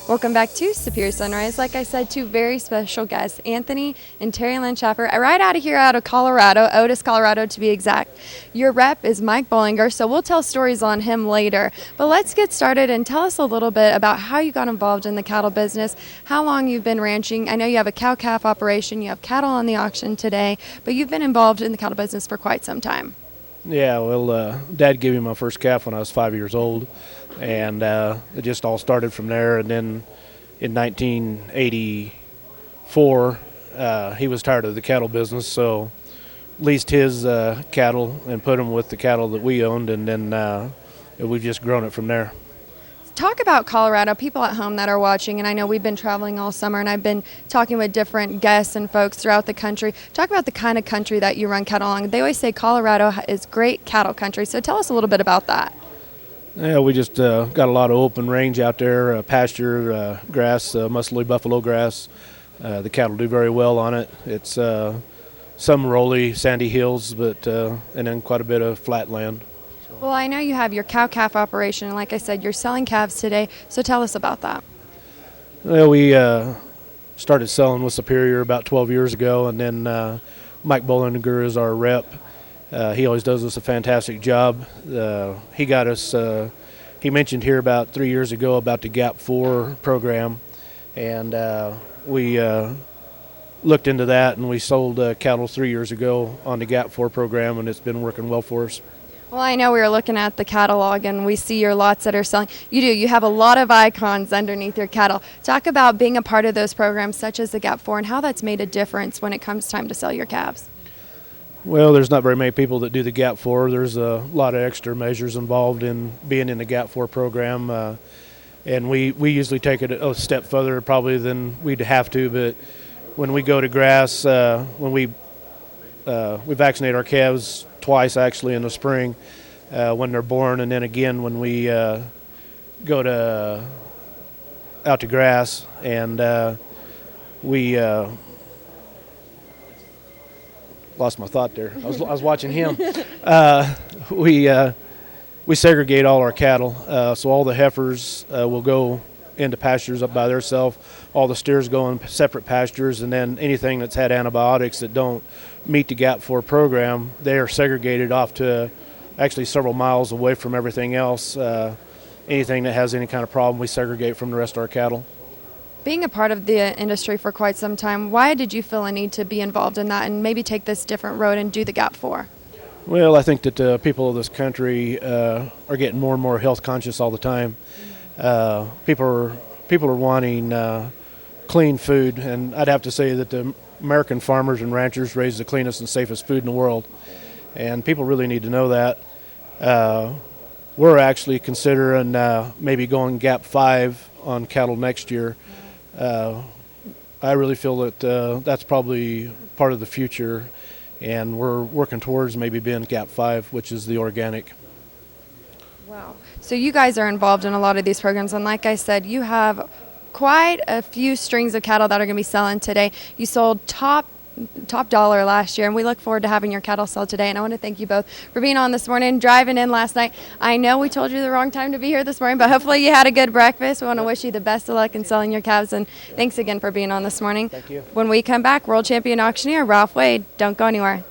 Welcome back to Superior Sunrise. Like I said, two very special guests, Anthony and Teri Lynn Schaffert, right out of here out of Colorado, Otis, Colorado to be exact. Your rep is Mike Bollinger, so we'll tell stories on him later. But let's get started and tell us a little bit about how you got involved in the cattle business, how long you've been ranching. I know you have a cow-calf operation, you have cattle on the auction today, but you've been involved in the cattle business for quite some time. Yeah, well, Dad gave me my first calf when I was 5 years old, and it just all started from there. And then in 1984, he was tired of the cattle business, so leased his cattle and put them with the cattle that we owned, and then we've just grown it from there. Talk about Colorado, people at home that are watching, and I know we've been traveling all summer, and I've been talking with different guests and folks throughout the country. Talk about the kind of country that you run cattle on. They always say Colorado is great cattle country, so tell us a little bit about that. Yeah, we just got a lot of open range out there, pasture, grass, muscly buffalo grass. The cattle do very well on it. It's some rolly, sandy hills, but and then quite a bit of flat land. Well, I know you have your cow-calf operation, and like I said, you're selling calves today, so tell us about that. Well, we started selling with Superior about 12 years ago, and then Mike Bollinger is our rep. He always does us a fantastic job. He got us, he mentioned here about 3 years ago about the Gap 4 program, and we looked into that, and we sold cattle 3 years ago on the Gap 4 program, and it's been working well for us. Well, I know we were looking at the catalog, and we see your lots that are selling. You have a lot of icons underneath your cattle. Talk about being a part of those programs such as the Gap 4 and how that's made a difference when it comes time to sell your calves. Well, there's not very many people that do the Gap 4. There's a lot of extra measures involved in being in the Gap 4 program, and we usually take it a step further probably than we'd have to, but when we go to grass, when we vaccinate our calves twice actually in the spring when they're born, and then again when we go to out to grass, and we lost my thought there. I was watching him. We segregate all our cattle, so all the heifers will go into pastures up by themselves. All the steers go in separate pastures, and then anything that's had antibiotics that don't meet the Gap 4 program, they are segregated off to actually several miles away from everything else. Anything that has any kind of problem, we segregate from the rest of our cattle. Being a part of the industry for quite some time, why did you feel a need to be involved in that and maybe take this different road and do the Gap 4? Well, I think that people of this country are getting more and more health conscious all the time. People are wanting clean food, and I'd have to say that the American farmers and ranchers raise the cleanest and safest food in the world, and people really need to know that. We're actually considering maybe going Gap 5 on cattle next year. I really feel that that's probably part of the future, and we're working towards maybe being Gap 5, which is the organic. Wow. So you guys are involved in a lot of these programs, and like I said, you have quite a few strings of cattle that are going to be selling today. You sold top dollar last year, and we look forward to having your cattle sell today. And I want to thank you both for being on this morning, driving in last night. I know we told you the wrong time to be here this morning, but hopefully you had a good breakfast. We want to wish you the best of luck in selling your calves, and thanks again for being on this morning. Thank you. When we come back, world champion auctioneer Ralph Wade. Don't go anywhere.